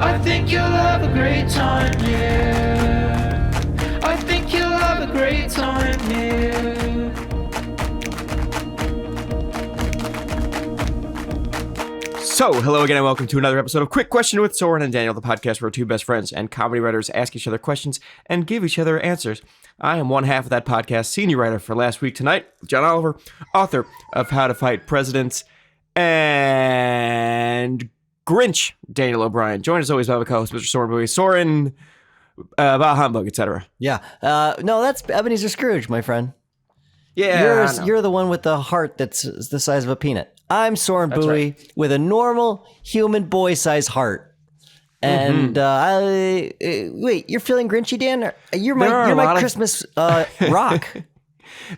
I think you'll have a great time here. I think you'll have a great time here. So, hello again and welcome to another episode of Quick Question with Soren and Daniel, the podcast where two best friends and comedy writers ask each other questions and give each other answers. I am one half of that podcast, senior writer for Last Week Tonight, John Oliver, author of How to Fight Presidents, and Grinch, Daniel O'Brien. Joined as always by my co-host, Mr. Soren Bowie. Soren, bah humbug, etc. Yeah. No, that's Ebenezer Scrooge, my friend. Yeah, You're the one with the heart that's the size of a peanut. I'm Soren That's Bowie with a normal human boy-sized heart. And wait, you're feeling Grinchy, Dan? You're my Christmas rock.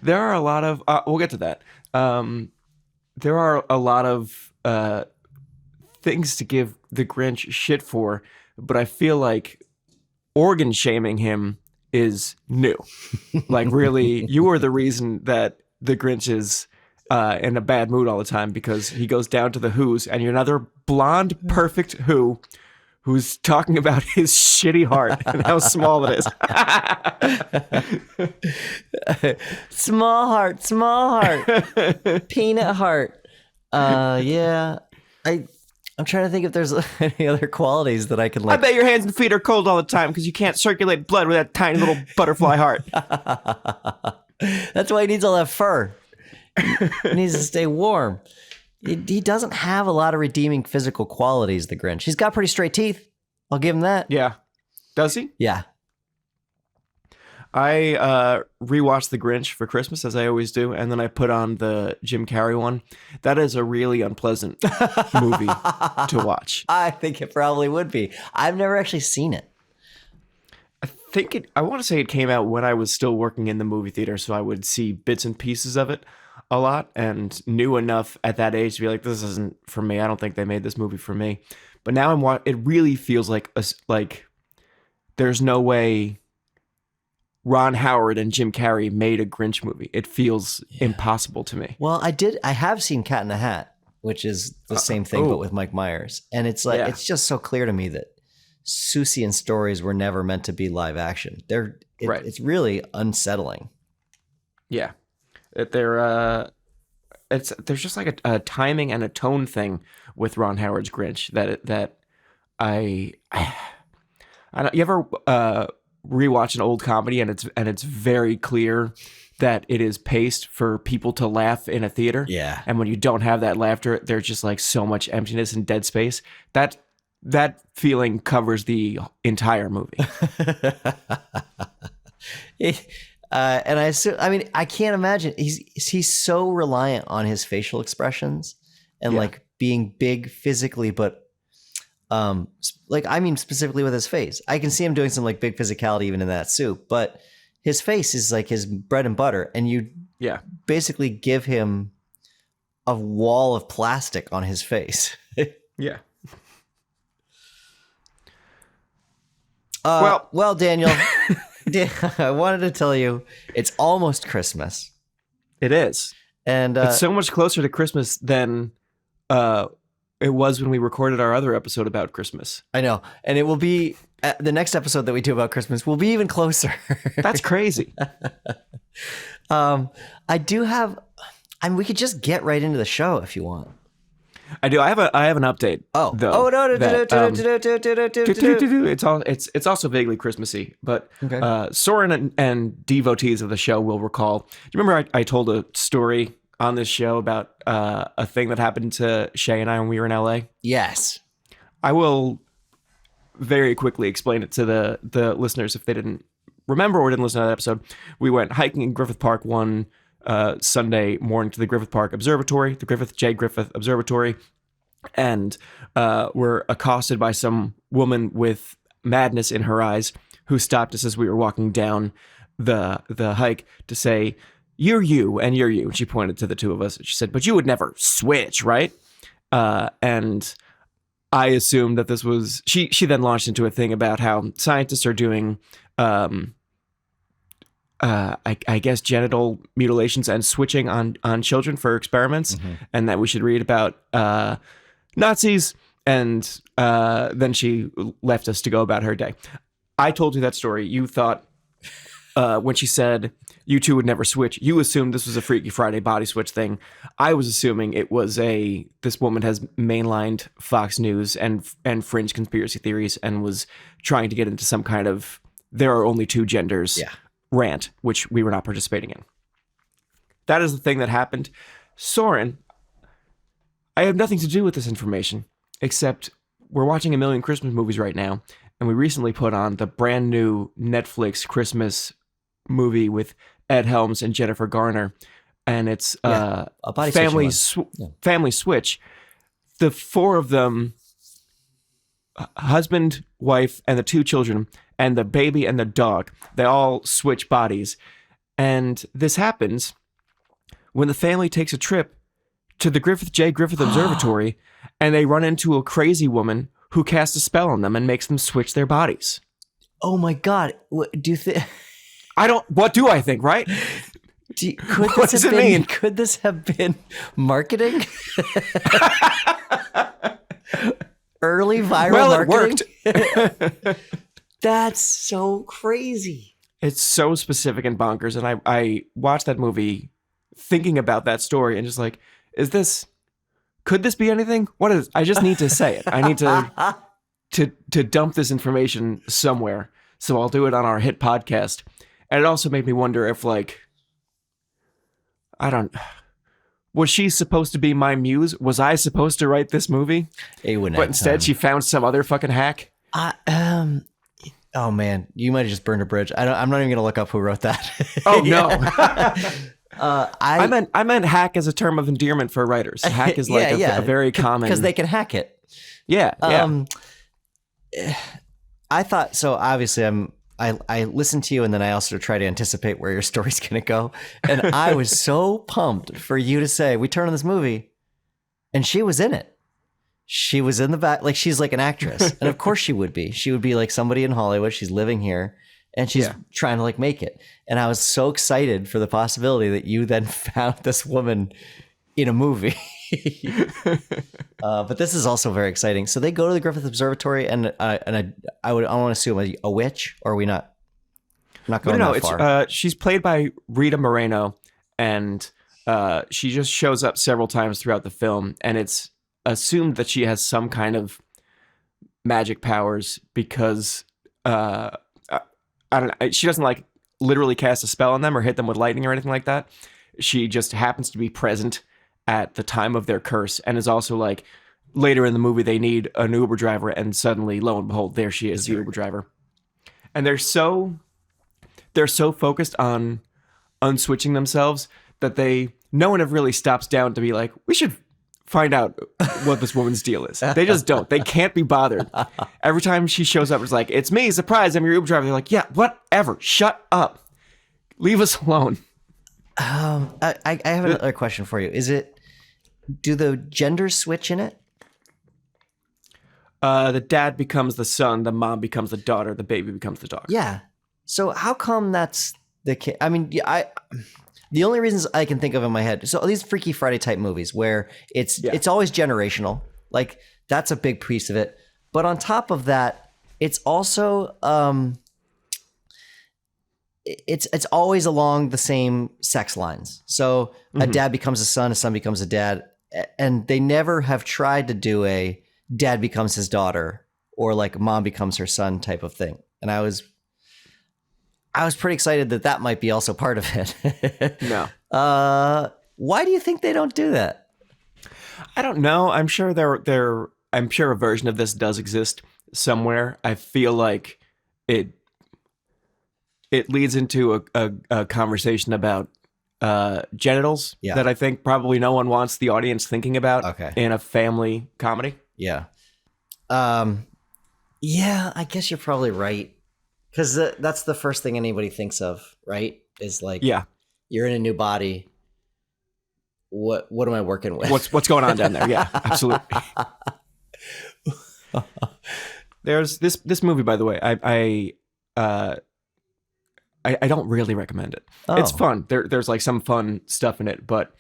There are a lot of we'll get to that. There are a lot of things to give the Grinch shit for, but I feel like organ shaming him is new. Like, really, you are the reason that the Grinch is in a bad mood all the time, because he goes down to the Who's, and you're another blonde, perfect who's talking about his shitty heart and how small it is. Small heart, peanut heart. Yeah. I'm trying to think if there's any other qualities that I can like. I bet your hands and feet are cold all the time because you can't circulate blood with that tiny little butterfly heart. That's why he needs all that fur. He needs to stay warm. He doesn't have a lot of redeeming physical qualities, the Grinch. He's got pretty straight teeth. I'll give him that. Yeah. Does he? Yeah. I rewatched The Grinch for Christmas, as I always do, and then I put on the Jim Carrey one. That is a really unpleasant movie to watch. I think it probably would be. I've never actually seen it. I want to say it came out when I was still working in the movie theater, so I would see bits and pieces of it a lot, and knew enough at that age to be like, this isn't for me. I don't think they made this movie for me. But now it really feels like there's no way Ron Howard and Jim Carrey made a Grinch movie. It feels impossible to me. Well, I have seen Cat in the Hat, which is the same thing, but with Mike Myers. And it's like, it's just so clear to me that Susie and stories were never meant to be live action. It's really unsettling. Yeah. There's just like a timing and a tone thing with Ron Howard's Grinch that I don't. You ever rewatch an old comedy and it's very clear that it is paced for people to laugh in a theater? Yeah. And when you don't have that laughter, there's just like so much emptiness and dead space. That feeling covers the entire movie. And I can't imagine. He's so reliant on his facial expressions and like being big physically, but specifically with his face. I can see him doing some like big physicality even in that suit, but his face is like his bread and butter, and you basically give him a wall of plastic on his face. Yeah. Well, Daniel, I wanted to tell you it's almost Christmas. It is. And it's so much closer to Christmas than it was when we recorded our other episode about Christmas. I know. And it will be the next episode that we do about Christmas will be even closer. That's crazy. I do have, we could just get right into the show if you want. I do. I have an update. Oh, though, no! It's also vaguely Christmassy, but Soren and devotees of the show will recall. Do you remember I told a story on this show about a thing that happened to Shay and I when we were in LA? Yes. I will very quickly explain it to the listeners if they didn't remember or didn't listen to that episode. We went hiking in Griffith Park one Sunday morning to the Griffith Park Observatory, the Griffith J. Griffith Observatory, and were accosted by some woman with madness in her eyes who stopped us as we were walking down the hike to say, "You're you and you're you." And she pointed to the two of us. She said, "But you would never switch, right?" And I assumed that this was... She then launched into a thing about how scientists are doing... I guess genital mutilations and switching on children for experiments, and that we should read about Nazis And then she left us to go about her day. I told you that story. You thought when she said you two would never switch, you assumed this was a Freaky Friday body switch thing. I was assuming it was this woman has mainlined Fox News and fringe conspiracy theories and was trying to get into some kind of there are only two genders rant, which we were not participating in. That is the thing that happened. Soren, I have nothing to do with this information, except we're watching a million Christmas movies right now, and we recently put on the brand new Netflix Christmas movie with Ed Helms and Jennifer Garner, and it's a family switch. The four of them, husband, wife, and the two children, and the baby and the dog, they all switch bodies. And this happens when the family takes a trip to the Griffith J. Griffith Observatory, and they run into a crazy woman who casts a spell on them and makes them switch their bodies. Oh my God. What do you think? What do I think, right? What does it mean? Could this have been marketing? Early viral marketing? It worked. That's so crazy. It's so specific and bonkers. And I watched that movie thinking about that story and just like, could this be anything? What is, I just need to say it. I need to dump this information somewhere. So I'll do it on our hit podcast. And it also made me wonder if was she supposed to be my muse? Was I supposed to write this movie? But instead she found some other fucking hack. Oh man, you might have just burned a bridge. I'm not even gonna look up who wrote that. Oh no. I meant hack as a term of endearment for writers. Hack is like a very common, because they can hack it. Yeah. I thought so. Obviously, I listened to you, and then I also try to anticipate where your story's gonna go. And I was so pumped for you to say we turned on this movie, and she was in it. She was in the back, like she's like an actress, and of course she would be. She would be like somebody in Hollywood. She's living here, and she's trying to like make it. And I was so excited for the possibility that you then found this woman in a movie. But this is also very exciting. So they go to the Griffith Observatory, and I want to assume a witch, or are we not going that far? She's played by Rita Moreno, and she just shows up several times throughout the film, and it's assumed that she has some kind of magic powers because I don't know, she doesn't like literally cast a spell on them or hit them with lightning or anything like that. She just happens to be present at the time of their curse, and is also like later in the movie they need an Uber driver, and suddenly lo and behold there she is, the Uber driver. And they're so focused on unswitching themselves that no one ever really stops down to be like, we should find out what this woman's deal is. They just don't. They can't be bothered. Every time she shows up, it's like, it's me, surprise, I'm your Uber driver. They're like, yeah, whatever, shut up, leave us alone. I have another question for you. Do the genders switch in it? The dad becomes the son, the mom becomes the daughter, the baby becomes the dog. Yeah. So how come that's the case? I mean, the only reasons I can think of in my head, so these Freaky Friday type movies where it's always generational, like that's a big piece of it. But on top of that, it's also it's always along the same sex lines. So a dad becomes a son becomes a dad, and they never have tried to do a dad becomes his daughter or like mom becomes her son type of thing. And I was pretty excited that might be also part of it. No. Why do you think they don't do that? I don't know. I'm sure I'm sure a version of this does exist somewhere. I feel like it leads into a conversation about genitals that I think probably no one wants the audience thinking about in a family comedy. Yeah. Yeah, I guess you're probably right. Because that's the first thing anybody thinks of, right? Is like, you're in a new body. What am I working with? What's going on down there? Yeah, absolutely. There's this movie, by the way. I don't really recommend it. Oh. It's fun. There's like some fun stuff in it, but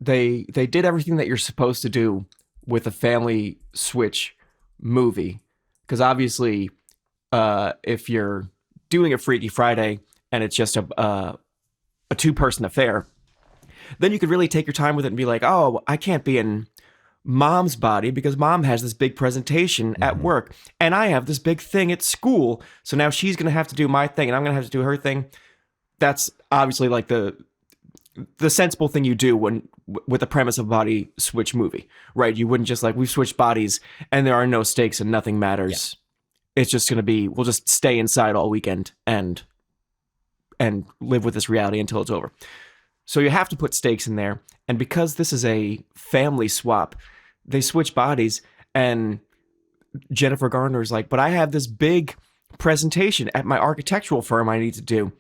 they did everything that you're supposed to do with a family switch movie, because obviously, if you're doing a Freaky Friday and it's just a 2-person affair, then you could really take your time with it and be like, oh, I can't be in mom's body because mom has this big presentation at work and I have this big thing at school. So now she's going to have to do my thing and I'm going to have to do her thing. That's obviously like the sensible thing you do with the premise of a body switch movie, right? You wouldn't just like, we've switched bodies and there are no stakes and nothing matters. Yeah. It's just going to be, we'll just stay inside all weekend and live with this reality until it's over. So you have to put stakes in there. And because this is a family swap, they switch bodies and Jennifer Garner is like, but I have this big presentation at my architectural firm I need to do.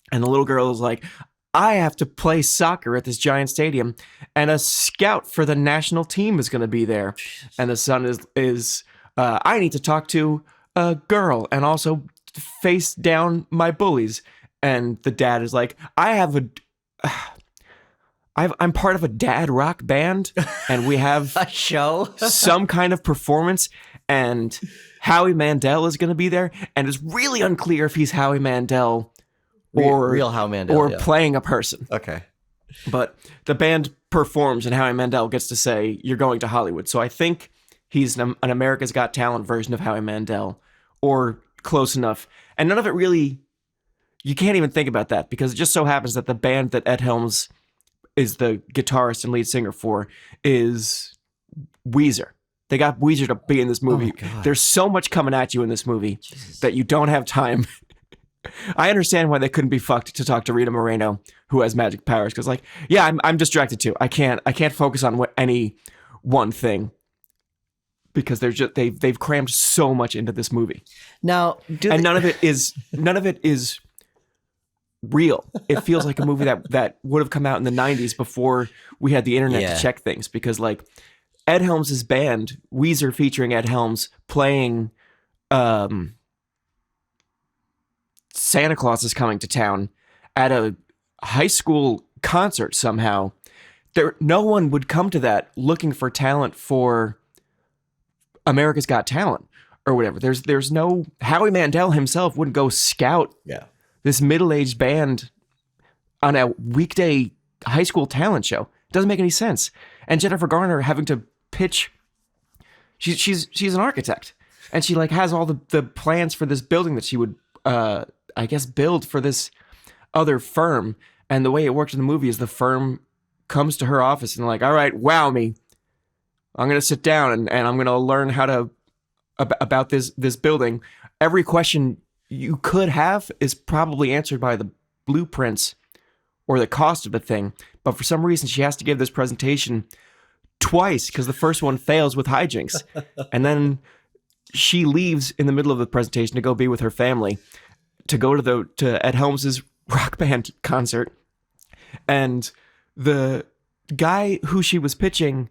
And the little girl is like, I have to play soccer at this giant stadium and a scout for the national team is going to be there. And the son is I need to talk to a girl and also face down my bullies. And the dad is like, I'm part of a dad rock band and we have a show, some kind of performance, and Howie Mandel is going to be there. And it's really unclear if he's Howie Mandel or real Howie Mandel or playing a person. Okay. But the band performs and Howie Mandel gets to say, you're going to Hollywood. So I think he's an America's Got Talent version of Howie Mandel or close enough. And none of it really, you can't even think about that because it just so happens that the band that Ed Helms is the guitarist and lead singer for is Weezer. They got Weezer to be in this movie. Oh, there's so much coming at you in this movie that you don't have time. I understand why they couldn't be fucked to talk to Rita Moreno, who has magic powers, because like, yeah, I'm distracted too. I can't focus on any one thing because they've crammed so much into this movie. Now, none of it is real. It feels like a movie that would have come out in the 90s before we had the internet to check things, because like Ed Helms' band, Weezer featuring Ed Helms playing Santa Claus is Coming to Town at a high school concert somehow. No one would come to that looking for talent for America's Got Talent or whatever. There's no, Howie Mandel himself wouldn't go scout this middle-aged band on a weekday high school talent show. It doesn't make any sense. And Jennifer Garner having to pitch, she's an architect and she like has all the plans for this building that she would I guess build for this other firm. And the way it worked in the movie is the firm comes to her office and like, all right, wow me. I'm going to sit down and I'm going to learn how to, about this building. Every question you could have is probably answered by the blueprints or the cost of the thing. But for some reason, she has to give this presentation twice because the first one fails with hijinks. And then she leaves in the middle of the presentation to go be with her family, to go to Ed Helms' rock band concert. And the guy who she was pitching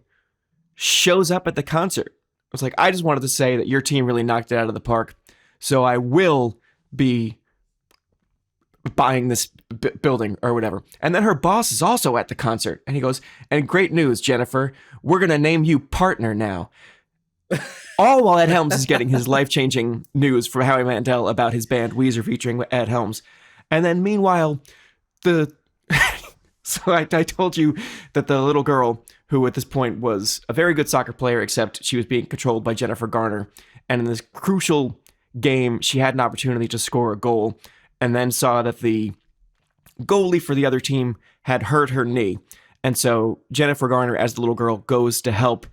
shows up at the concert. I was like, I just wanted to say that your team really knocked it out of the park. So I will be buying this building or whatever. And then her boss is also at the concert. And he goes, and great news, Jennifer, we're going to name you partner now. All while Ed Helms is getting his life-changing news from Howie Mandel about his band Weezer featuring Ed Helms. And then meanwhile, so I told you that the little girl, who at this point was a very good soccer player, except she was being controlled by Jennifer Garner. And in this crucial game, she had an opportunity to score a goal and then saw that the goalie for the other team had hurt her knee. And so Jennifer Garner, as the little girl, goes to help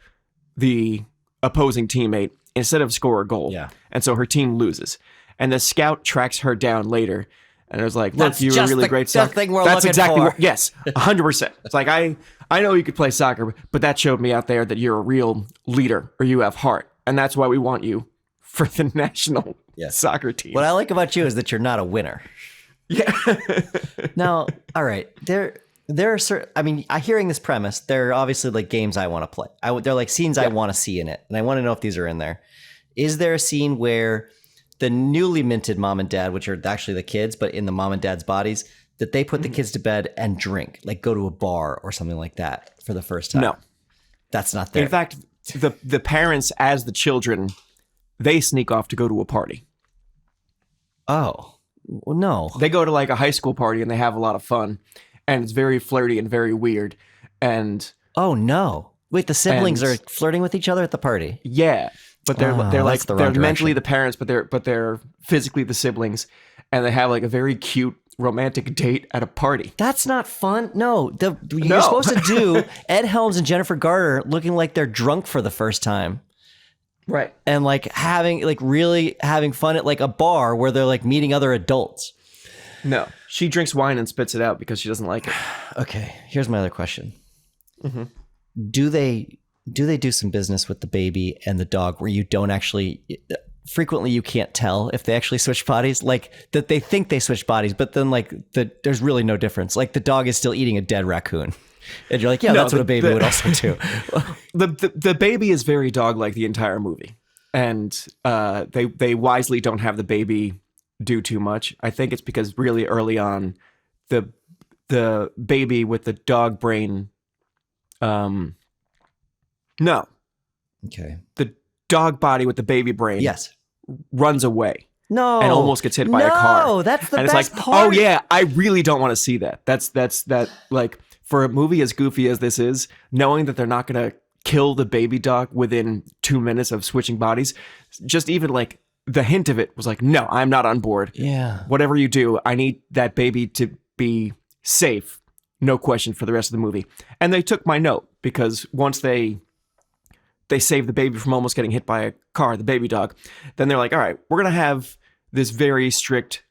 the opposing teammate instead of score a goal. Yeah. And so her team loses. And the scout tracks her down later. And it was like, look, you're a really great soccer. That's exactly what, yes, 100%. It's like, I know you could play soccer, but that showed me out there that you're a real leader or you have heart. And that's why we want you for the national soccer team. What I like about you is that you're not a winner. Yeah. Now, all right. There are certain, I mean, hearing this premise, there are obviously like games I want to play. They're like scenes I want to see in it. And I want to know if these are in there. Is there a scene where the newly minted mom and dad, which are actually the kids, but in the mom and dad's bodies, that they put the kids to bed and drink, like go to a bar or something like that for the first time? No. That's not there. In fact, the parents, as the children, they sneak off to go to a party. Oh, well, no. They go to like a high school party and they have a lot of fun, and it's very flirty and very weird. And oh no! Wait, the siblings are flirting with each other at the party. Yeah, but they're like they're mentally direction. the parents, but they're physically the siblings, and they have like a very cute romantic date at a party. That's not fun. No, you're supposed to do Ed Helms and Jennifer Garner looking like they're drunk for the first time. Right. And like really having fun at like a bar where they're like meeting other adults. No, she drinks wine and spits it out because she doesn't like it. Okay, here's my other question. Mm-hmm. Do they do some business with the baby and the dog where you don't actually, frequently you can't tell if they actually switch bodies, like that they think they switch bodies, but then like there's really no difference. Like the dog is still eating a dead raccoon. And you're like, yeah, that's what a baby would also do. The baby is very dog-like the entire movie. And they wisely don't have the baby do too much. I think it's because really early on, the baby with the dog brain... no. Okay. The dog body with the baby brain runs away. No. And almost gets hit by a car. No, that's the and best it's like, part. oh yeah, I really don't want to see that. That's like, for a movie as goofy as this is, knowing that they're not going to kill the baby dog within 2 minutes of switching bodies, just even like the hint of it was like, no, I'm not on board. Yeah. Whatever you do, I need that baby to be safe. No question for the rest of the movie. And they took my note because once they save the baby from almost getting hit by a car, the baby dog, then they're like, all right, we're going to have this very strict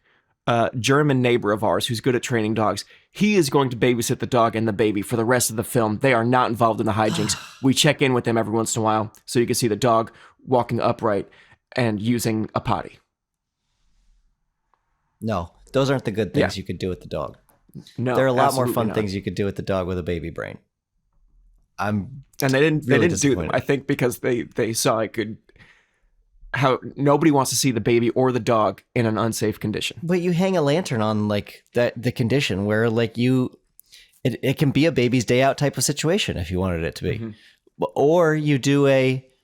German neighbor of ours who's good at training dogs. He is going to babysit the dog and the baby for the rest of the film. They are not involved in the hijinks. We check in with them every once in a while so you can see the dog walking upright and using a potty. No, those aren't the good things you could do with the dog. No, there are a lot more fun not. things you could do with the dog with a baby brain. And they didn't do them. I think because they saw it could, how nobody wants to see the baby or the dog in an unsafe condition. But you hang a lantern on like the condition where like it can be a baby's day out type of situation if you wanted it to be. Mm-hmm. Or you do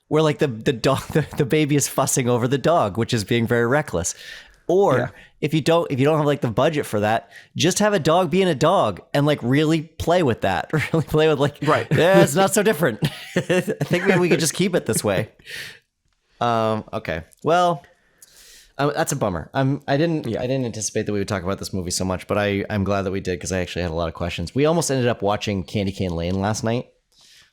where like the dog the baby is fussing over the dog, which is being very reckless. Or if you don't have like the budget for that, just have a dog being a dog and like really play with that. Really play with like, right. Yeah, it's not so different. I think maybe we could just keep it this way. Okay. Well, that's a bummer. I didn't anticipate that we would talk about this movie so much, but I'm glad that we did because I actually had a lot of questions. We almost ended up watching Candy Cane Lane last night,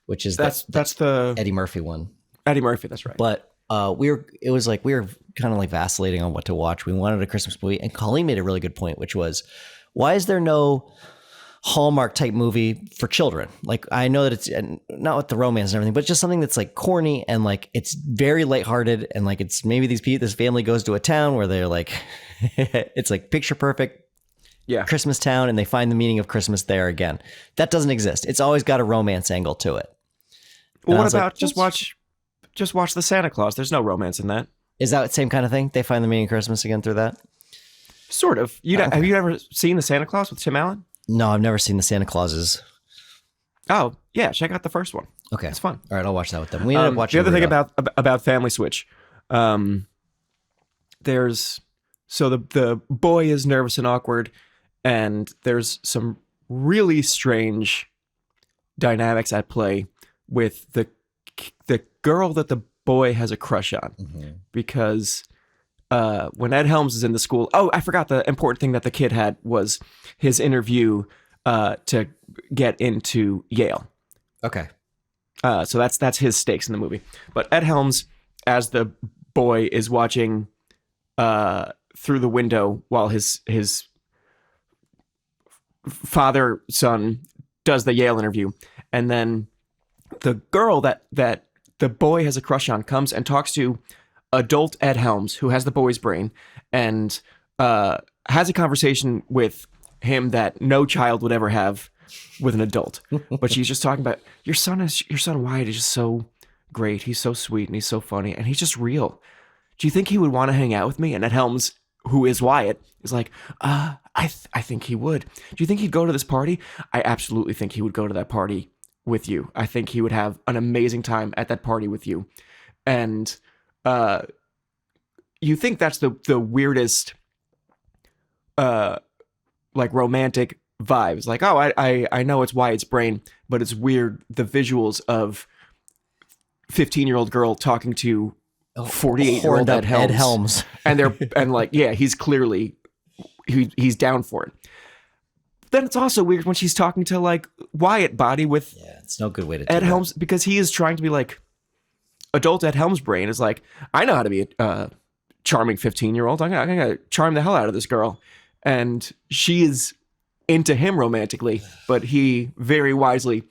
which is that's the Eddie Murphy one. Eddie Murphy, that's right. But we were kind of like vacillating on what to watch. We wanted a Christmas movie, and Colleen made a really good point, which was, why is there no Hallmark type movie for children? Like, I know that it's not with the romance and everything, but just something that's like corny and like it's very lighthearted, and like it's maybe this family goes to a town where they're like it's like picture perfect Christmas town, and they find the meaning of Christmas there again. That doesn't exist. It's always got a romance angle to it. Well, what about just watch the Santa Claus? There's no romance in that. Is that the same kind of thing? They find the meaning of Christmas again through that? Sort of. Have you ever seen the Santa Claus with Tim Allen? No, I've never seen the Santa Clauses. Oh, yeah. Check out the first one. Okay. It's fun. All right, I'll watch that with them. We ended up watching the other thing about Family Switch. There's... So the boy is nervous and awkward, and there's some really strange dynamics at play with the girl that the boy has a crush on. Mm-hmm. Because when Ed Helms is in the school... Oh, I forgot the important thing that the kid had was his interview to get into Yale. Okay. So that's his stakes in the movie. But Ed Helms, as the boy, is watching through the window while his father-son does the Yale interview. And then the girl that the boy has a crush on comes and talks to adult Ed Helms, who has the boy's brain, and has a conversation with him that no child would ever have with an adult. But she's just talking about, your son Wyatt is just so great. He's so sweet and he's so funny and he's just real. Do you think he would want to hang out with me? And Ed Helms, who is Wyatt, is like, I think he would. Do you think he'd go to this party? I absolutely think he would go to that party with you. I think he would have an amazing time at that party with you. And you think that's the weirdest like romantic vibes. Like, oh, I know it's Wyatt's brain, but it's weird the visuals of 15-year-old girl talking to 48-year-old Ed Helms. And like, yeah, he's clearly he's down for it. Then it's also weird when she's talking to like Wyatt body with it's no good way to do Ed Helms, because he is trying to be like adult Ed Helms' brain is like, I know how to be a charming 15-year-old. I'm gonna charm the hell out of this girl. And she is into him romantically, but he very wisely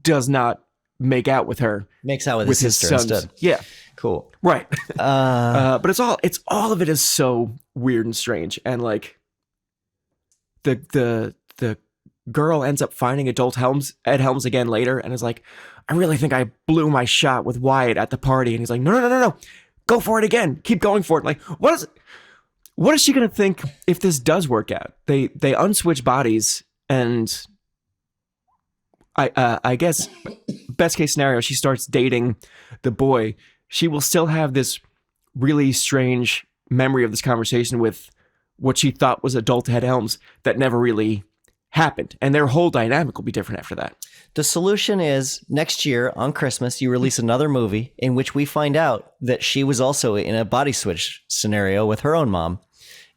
does not make out with her. Makes out with his sister instead. Yeah. Cool. Right. But it's all of it is so weird and strange. And like the girl ends up finding Ed Helms again later and is like, I really think I blew my shot with Wyatt at the party. And he's like, no. Go for it again. Keep going for it. Like, what is she going to think if this does work out? They unswitch bodies, and I guess best case scenario, she starts dating the boy. She will still have this really strange memory of this conversation with what she thought was adult Ed Helms that never really happened. And their whole dynamic will be different after that. The solution is next year on Christmas, you release another movie in which we find out that she was also in a body switch scenario with her own mom.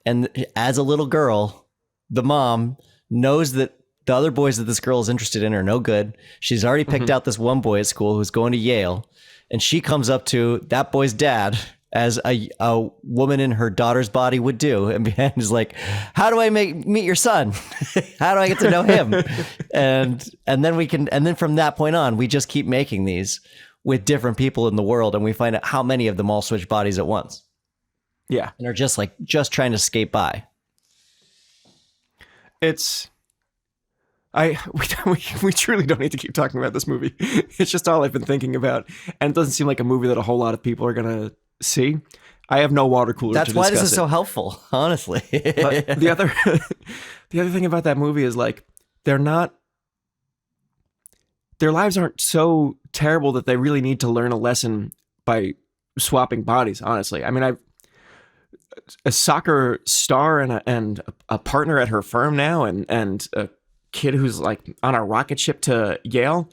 And as a little girl, the mom knows that the other boys that this girl is interested in are no good. She's already picked out this one boy at school who's going to Yale. And she comes up to that boy's dad, as a woman in her daughter's body would do, and is like, how do I meet your son? How do I get to know him? and then from that point on, we just keep making these with different people in the world, and we find out how many of them all switch bodies at once. Yeah. And are just trying to skate by. We truly don't need to keep talking about this movie. It's just all I've been thinking about. And it doesn't seem like a movie that a whole lot of people are going to see. I have no water cooler to discuss it. That's why this is so helpful, honestly. But the other thing about that movie is like, their lives aren't so terrible that they really need to learn a lesson by swapping bodies, honestly. I mean, a soccer star and a partner at her firm now, and a kid who's like on a rocket ship to Yale.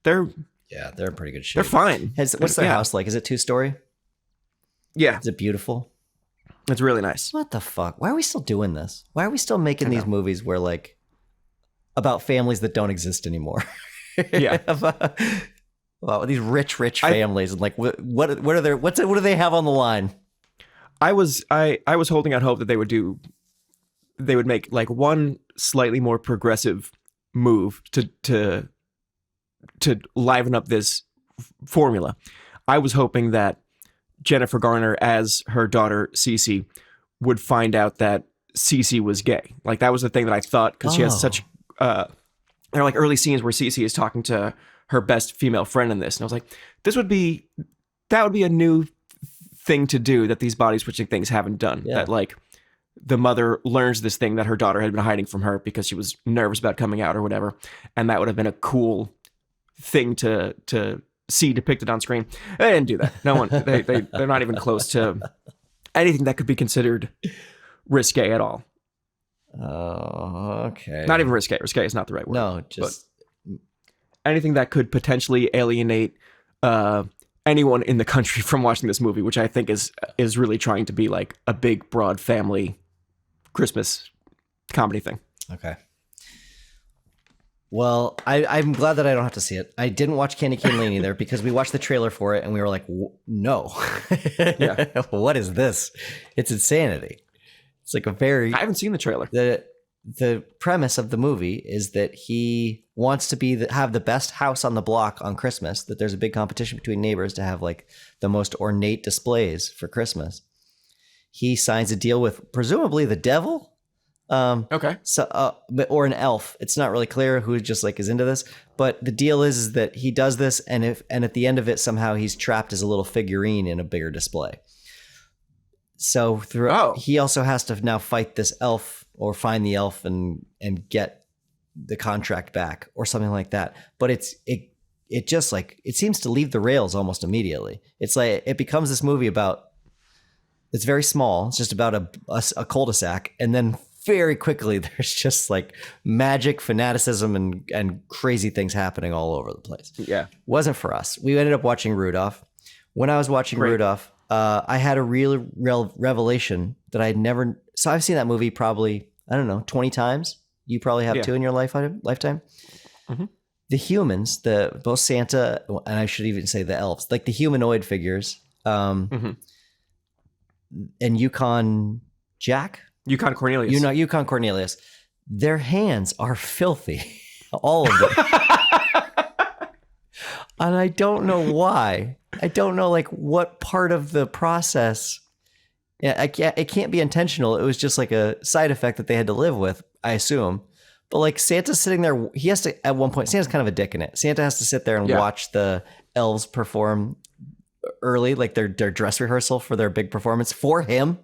They're in pretty good shape. They're fine. What's their house like? Is it 2-story? Yeah. Is it beautiful? It's really nice. What the fuck? Why are we still doing this? Why are we still making these movies where like about families that don't exist anymore? Yeah. Wow, these rich families, and like what do they have on the line? I was holding out hope that they would make like one slightly more progressive move to liven up this formula. I was hoping that Jennifer Garner as her daughter Cece would find out that Cece was gay. Like that was the thing that I thought, because she has such there are like early scenes where Cece is talking to her best female friend in this, and I was like, that would be a new thing to do that these body switching things haven't done. That like the mother learns this thing that her daughter had been hiding from her because she was nervous about coming out or whatever, and that would have been a cool thing to see depicted on screen. They didn't do that. No one. They're not even close to anything that could be considered risque at all. Oh, okay. Not even risque. Risque is not the right word. No, just anything that could potentially alienate anyone in the country from watching this movie, which I think is really trying to be like a big, broad family Christmas comedy thing. Okay. Well, I'm glad that I don't have to see it. I didn't watch Candy Cane Lane either because we watched the trailer for it and we were like, no. Yeah. What is this? It's insanity. It's like I haven't seen the trailer. The premise of the movie is that he wants to have the best house on the block on Christmas, that there's a big competition between neighbors to have like the most ornate displays for Christmas. He signs a deal with presumably the devil. Okay. So, or an elf. It's not really clear who just like is into this, but the deal is that he does this, and at the end of it, somehow he's trapped as a little figurine in a bigger display. So he also has to now fight this elf or find the elf and get the contract back or something like that. But it just like, it seems to leave the rails almost immediately. It's like, it becomes this movie about, it's very small. It's just about a cul-de-sac. And then very quickly, there's just like magic, fanaticism, and crazy things happening all over the place. Yeah. Wasn't for us. We ended up watching Rudolph. When I was watching Rudolph, I had a real revelation that I'd never. So I've seen that movie probably, I don't know, 20 times. You probably have too in your lifetime. Mm-hmm. The humans, both Santa, and I should even say the elves, like the humanoid figures, and Yukon Cornelius. Yukon Cornelius. Their hands are filthy. All of them. And I don't know why. I don't know like what part of the process. Yeah, it can't be intentional. It was just like a side effect that they had to live with, I assume. But like Santa's sitting there, he has to, at one point, Santa's kind of a dick in it. Santa has to sit there and watch the elves perform early, like their dress rehearsal for their big performance for him.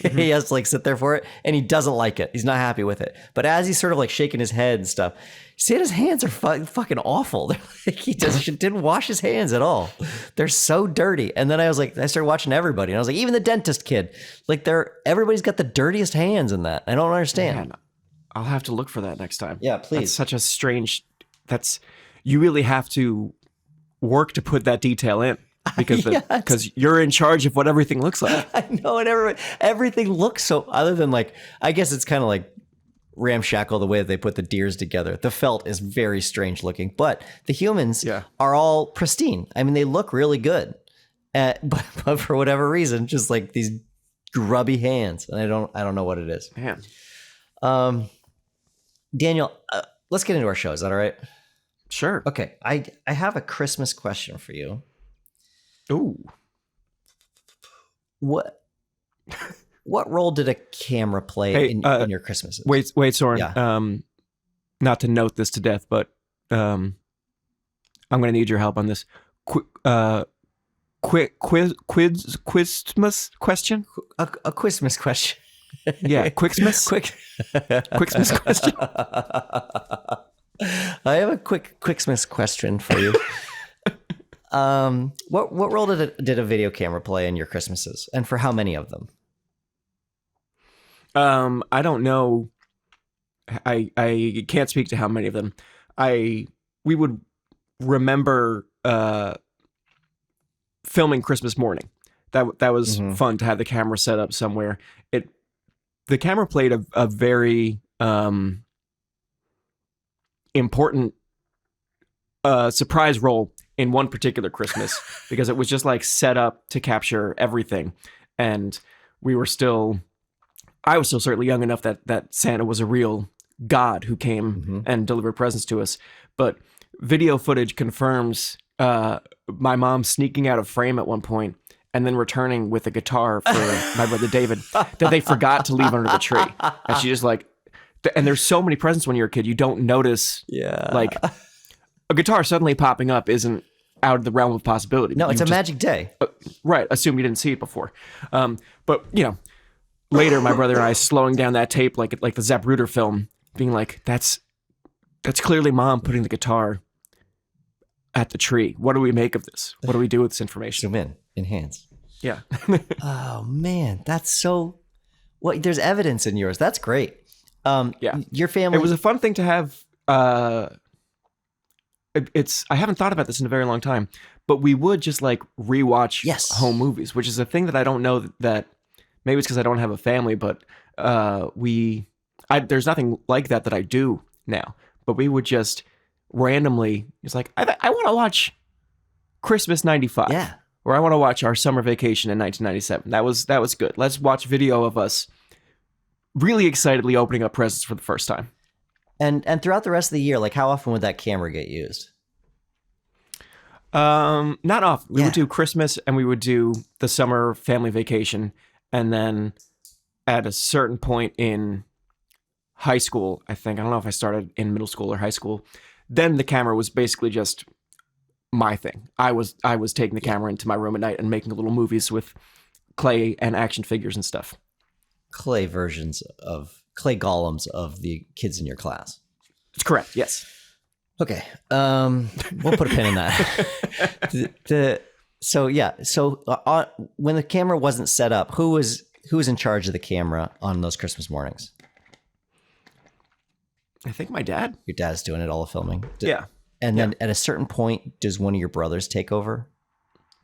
Mm-hmm. He has to like sit there for it, and he doesn't like it. He's not happy with it. But as he's sort of like shaking his head and stuff, Santa's hands are fucking awful. Like, he just didn't wash his hands at all. They're so dirty. And then I started watching everybody, and I was like, even the dentist kid, like everybody's got the dirtiest hands in that. I don't understand. Man, I'll have to look for that next time. Yeah, please. That's such a strange. You really have to work to put that detail in. Because you're in charge of what everything looks like. I know, and everything looks so. Other than like, I guess it's kind of like ramshackle the way that they put the deers together. The felt is very strange looking, but the humans are all pristine. I mean, they look really good, but for whatever reason, just like these grubby hands, and I don't know what it is. Man, Daniel, let's get into our show. Is that all right? Sure. Okay, I have a Christmas question for you. Ooh. What role did a camera play in your Christmases? Wait, Soren. Yeah. Not to note this to death, but I'm going to need your help on this. Quizmas question? A Quizmas question. Yeah, Quixmas. Quixmas question. I have a Quixmas question for you. What role did a video camera play in your Christmases, and for how many of them? I don't know. I can't speak to how many of them. We would remember filming Christmas morning. That was fun to have the camera set up somewhere. The camera played a very important surprise role in one particular Christmas, because it was just like set up to capture everything. And I was still certainly young enough that Santa was a real god who came and delivered presents to us. But video footage confirms my mom sneaking out of frame at one point and then returning with a guitar for my brother David that they forgot to leave under the tree. And she just like, and there's so many presents when you're a kid, you don't notice like a guitar suddenly popping up isn't out of the realm of possibility. No, it's a magic day. Right. Assume you didn't see it before. But, later my brother and I slowing down that tape like the Zapruder film, being like, that's clearly Mom putting the guitar at the tree. What do we make of this? What do we do with this information? Zoom in. Enhance. Yeah. Oh, man. That's so... Well, there's evidence in yours. That's great. Yeah. Your family... It was a fun thing to have... I haven't thought about this in a very long time, but we would just like rewatch home movies, which is a thing that I don't know that maybe it's because I don't have a family, but there's nothing like that I do now. But we would just randomly, it's like, I want to watch Christmas 95. Yeah. Or I want to watch our summer vacation in 1997. That was good. Let's watch video of us really excitedly opening up presents for the first time. And throughout the rest of the year, like how often would that camera get used? Not often. We would do Christmas and we would do the summer family vacation. And then at a certain point in high school, I don't know if I started in middle school or high school, then the camera was basically just my thing. I was taking the camera into my room at night and making little movies with clay and action figures and stuff. Clay golems of the kids in your class. It's correct. Yes. Okay. We'll put a pin in that. So when the camera wasn't set up, who was in charge of the camera on those Christmas mornings? I think my dad. Your dad's doing it, all the filming. Yeah. And then at a certain point, does one of your brothers take over?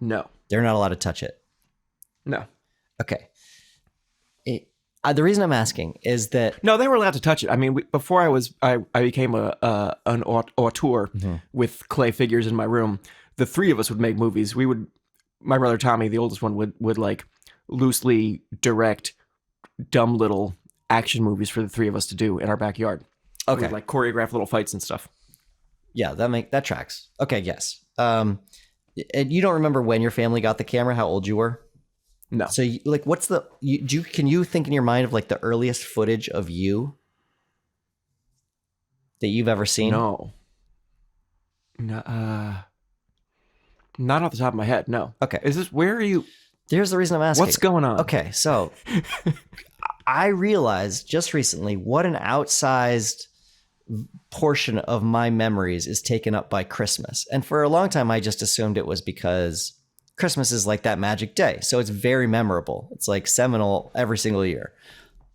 No. They're not allowed to touch it. No. Okay. The reason I'm asking is that no, they were allowed to touch it. I mean, before I became an auteur with clay figures in my room. The three of us would make movies. My brother Tommy, the oldest one, would like loosely direct dumb little action movies for the three of us to do in our backyard. Okay, like choreograph little fights and stuff. Yeah, that tracks. Okay, yes. And you don't remember when your family got the camera? How old you were? No. So, what's can you think in your mind of like the earliest footage of you that you've ever seen? No. Not off the top of my head. No. Okay. Where are you? Here's the reason I'm asking. What's going on? Okay, so I realized just recently what an outsized portion of my memories is taken up by Christmas. And for a long time, I just assumed it was because Christmas is like that magic day. So it's very memorable. It's like seminal every single year.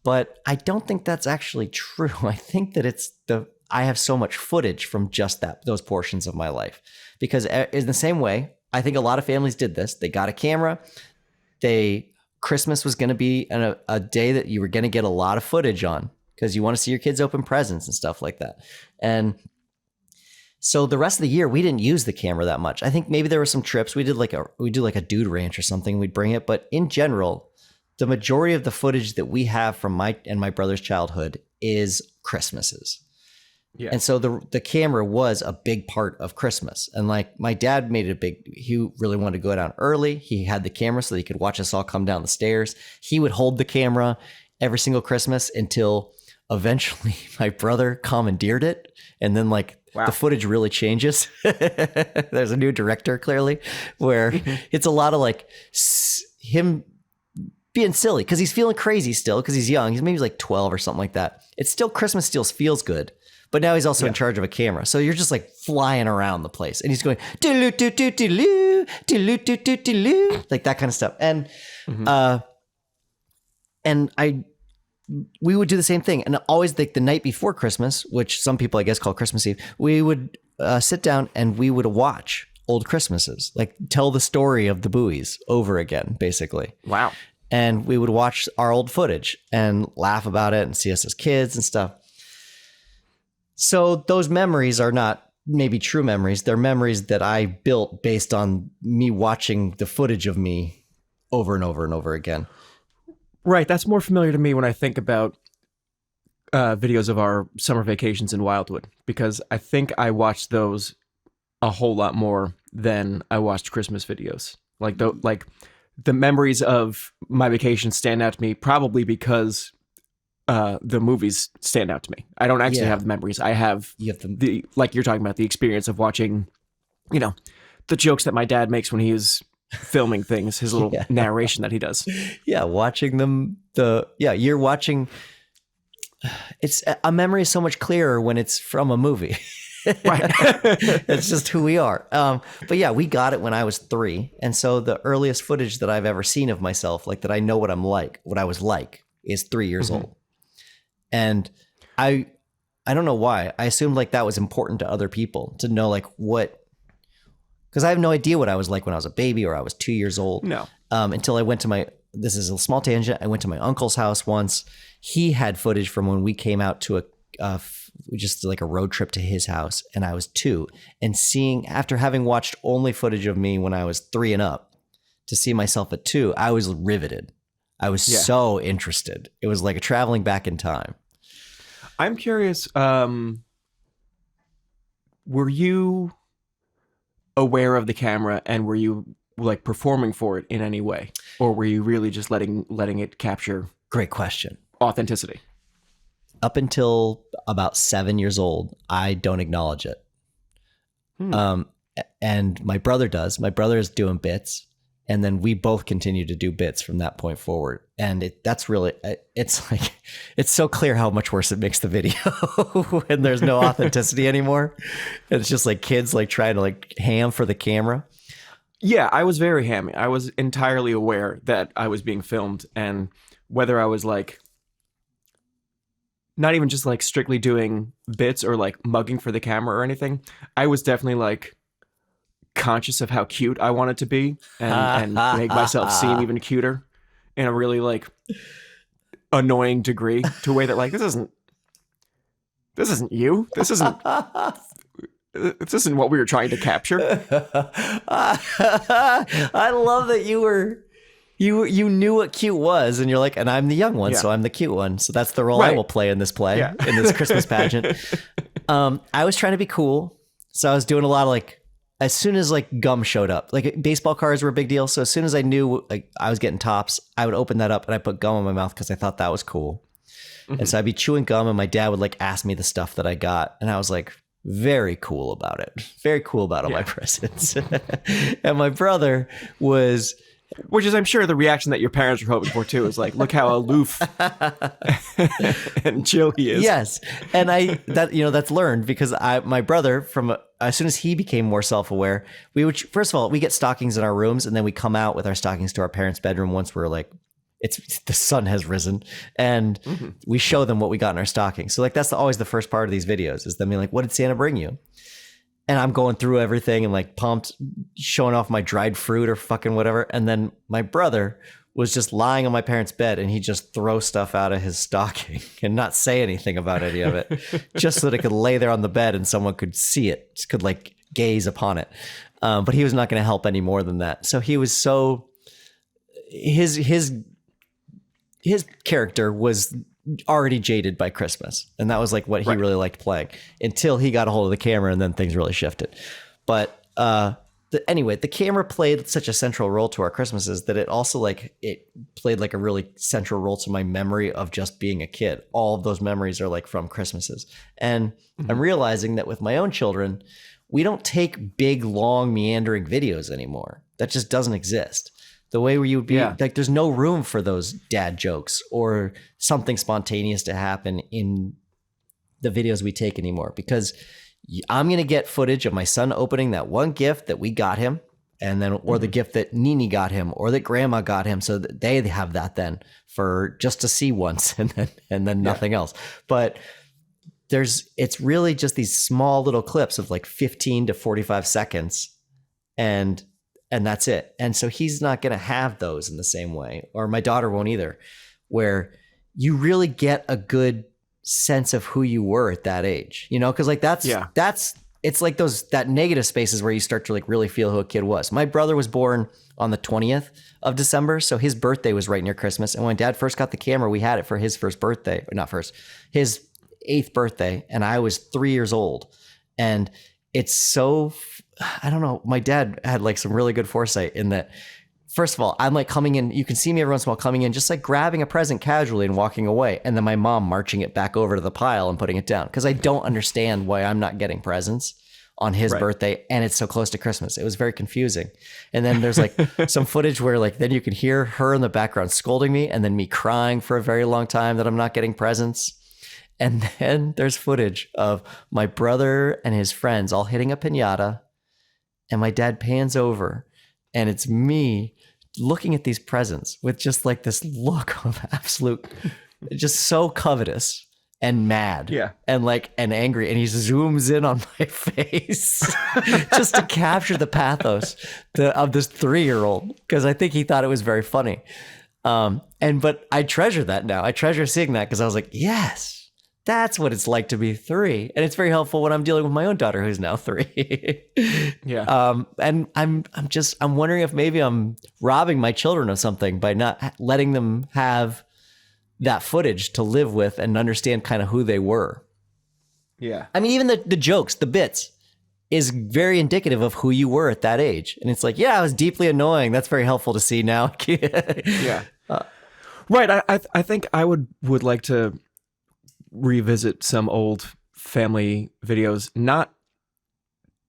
But I don't think that's actually true. I think that I have so much footage from just those portions of my life. Because in the same way, I think a lot of families did this. They got a camera. Christmas was going to be a day that you were going to get a lot of footage on because you want to see your kids open presents and stuff like that. And so the rest of the year, we didn't use the camera that much. I think maybe there were some trips. We do like a dude ranch or something. We'd bring it. But in general, the majority of the footage that we have from my brother's childhood is Christmases. Yeah. And so the camera was a big part of Christmas. And like my dad made it he really wanted to go down early. He had the camera so that he could watch us all come down the stairs. He would hold the camera every single Christmas until eventually my brother commandeered it. And then the footage really changes. There's a new director clearly where it's a lot of like him being silly because he's feeling crazy still because he's young. He's maybe like 12 or something like that. It's still Christmas still feels good. But now he's also in charge of a camera. So you're just like flying around the place. And he's going, doo-loo-doo-doo-doo-loo, doo-loo-doo-doo-doo-loo, like that kind of stuff. And we would do the same thing. And always like the night before Christmas, which some people I guess call Christmas Eve, we would sit down and we would watch old Christmases, like tell the story of the Bowies over again, basically. Wow. And we would watch our old footage and laugh about it and see us as kids and stuff. So those memories are not maybe true memories. They're memories that I built based on me watching the footage of me over and over and over again. Right. That's more familiar to me when I think about videos of our summer vacations in Wildwood, because I think I watched those a whole lot more than I watched Christmas videos. Like the memories of my vacation stand out to me probably because the movies stand out to me. I don't actually have the memories. I have the like you're talking about, the experience of watching, the jokes that my dad makes when he is filming things, his little narration that he does. Yeah, watching them. You're watching. It's a memory is so much clearer when it's from a movie. Right. It's just who we are. But yeah, we got it when I was 3. And so the earliest footage that I've ever seen of myself, like that I know what I was like, is 3 years old. And I don't know why. I assumed like that was important to other people to know like because I have no idea what I was like when I was a baby or I was 2 years old. No. Until I went to this is a small tangent. I went to my uncle's house once. He had footage from when we came out to just like a road trip to his house, and I was 2, and after having watched only footage of me when I was 3 and up, to see myself at 2, I was riveted. I was so interested. It was like a traveling back in time. I'm curious, were you aware of the camera and were you like performing for it in any way? Or were you really just letting it capture? Great question. Authenticity. Up until about 7 years old, I don't acknowledge it. And my brother does. My brother is doing bits. And then we both continue to do bits from that point forward. And that's really, it's like, it's so clear how much worse it makes the video when there's no authenticity anymore. It's just like kids like trying to like ham for the camera. Yeah, I was very hammy. I was entirely aware that I was being filmed, and whether I was like not even just like strictly doing bits or like mugging for the camera or anything, I was definitely like conscious of how cute I wanted to be and make myself seem even cuter in a really like annoying degree, to a way that like this isn't you. This isn't what we were trying to capture. I love that you knew what cute was, and you're like, and I'm the young one, so I'm the cute one. So that's the role I will play in this play, in this Christmas pageant. I was trying to be cool. So I was doing a lot of like, as soon as like gum showed up, like baseball cards were a big deal. So as soon as I knew like I was getting tops, I would open that up and I put gum in my mouth because I thought that was cool. Mm-hmm. And so I'd be chewing gum, and my dad would like ask me the stuff that I got. And I was like, very cool about it. Very cool about all my presents. And my brother was... Which is, I'm sure, the reaction that your parents were hoping for, too, is like, look how aloof and chill he is. Yes. And that's learned because my brother, as soon as he became more self-aware, we would, first of all, we get stockings in our rooms, and then we come out with our stockings to our parents' bedroom once we're like, the sun has risen, and we show them what we got in our stocking. So like that's always the first part of these videos, is them being like, what did Santa bring you? And I'm going through everything and like pumped, showing off my dried fruit or fucking whatever. And then my brother was just lying on my parents' bed, and he just throw stuff out of his stocking and not say anything about any of it, just so that it could lay there on the bed and someone could see it, just could like gaze upon it. But he was not going to help any more than that. So he was so his character was already jaded by Christmas. And that was like what he really liked playing, until he got a hold of the camera, and then things really shifted. But anyway, the camera played such a central role to our Christmases that it also like, it played like a really central role to my memory of just being a kid. All of those memories are like from Christmases. And I'm realizing that with my own children, we don't take big, long, meandering videos anymore. That just doesn't exist. The way where you would be like, there's no room for those dad jokes or something spontaneous to happen in the videos we take anymore, because I'm going to get footage of my son opening that one gift that we got him, and then, or the gift that Nini got him, or that grandma got him. So that they have that then for just to see once, and then nothing else. But it's really just these small little clips of like 15 to 45 seconds. And that's it. And so he's not going to have those in the same way, or my daughter won't either, where you really get a good sense of who you were at that age, you know? Cause like it's like that negative spaces where you start to like really feel who a kid was. My brother was born on the 20th of December. So his birthday was right near Christmas. And when Dad first got the camera, we had it for his first birthday, or not first, his 8th birthday. And I was 3 years old. And it's so, I don't know. My dad had like some really good foresight in that. First of all, I'm like coming in, you can see me every once in a while coming in, just like grabbing a present casually and walking away. And then my mom marching it back over to the pile and putting it down. Cause I don't understand why I'm not getting presents on his birthday, and it's so close to Christmas. It was very confusing. And then there's like some footage where like, then you can hear her in the background scolding me, and then me crying for a very long time that I'm not getting presents. And then there's footage of my brother and his friends all hitting a piñata, and my dad pans over, and it's me looking at these presents with just like this look of absolute, just so covetous and mad, and angry. And he zooms in on my face just to capture the pathos of this 3-year-old, because I think he thought it was very funny. But I treasure that now. I treasure seeing that, because I was like, yes, that's what it's like to be 3. And it's very helpful when I'm dealing with my own daughter, who's now 3. And I'm wondering if maybe I'm robbing my children of something by not letting them have that footage to live with and understand kind of who they were. Yeah. I mean, even the jokes, the bits is very indicative of who you were at that age. And it's like, yeah, I was deeply annoying. That's very helpful to see now. Right. I think I would like to revisit some old family videos, not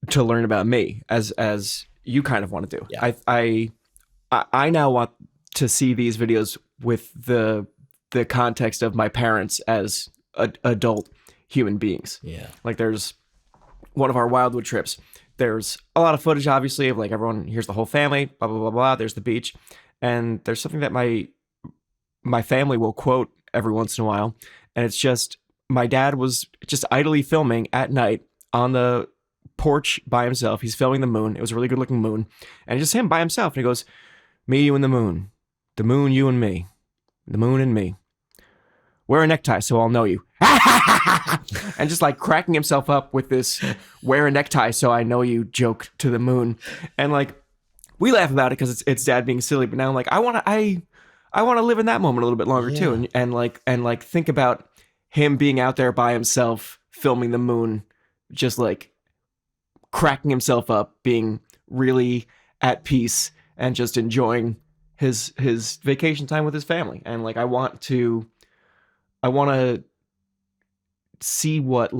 to learn about me as you kind of want to do. I I now want to see these videos with the context of my parents as adult human beings. Yeah. Like there's one of our Wildwood trips. There's a lot of footage, obviously, of like everyone. Here's the whole family. Blah blah blah blah. There's the beach, and there's something that my family will quote every once in a while, and it's just my dad was just idly filming at night on the porch by himself. He's filming the moon. It was a really good looking moon, and just him by himself. And he goes, "Me, you, and the moon, you and me, the moon and me. Wear a necktie so I'll know you." And just like cracking himself up with this "wear a necktie so I know you" joke to the moon. And like we laugh about it because it's dad being silly, but now I'm like, I want to live in that moment a little bit longer too, and like think about him being out there by himself filming the moon, just like cracking himself up, being really at peace and just enjoying his vacation time with his family. And like I want to see what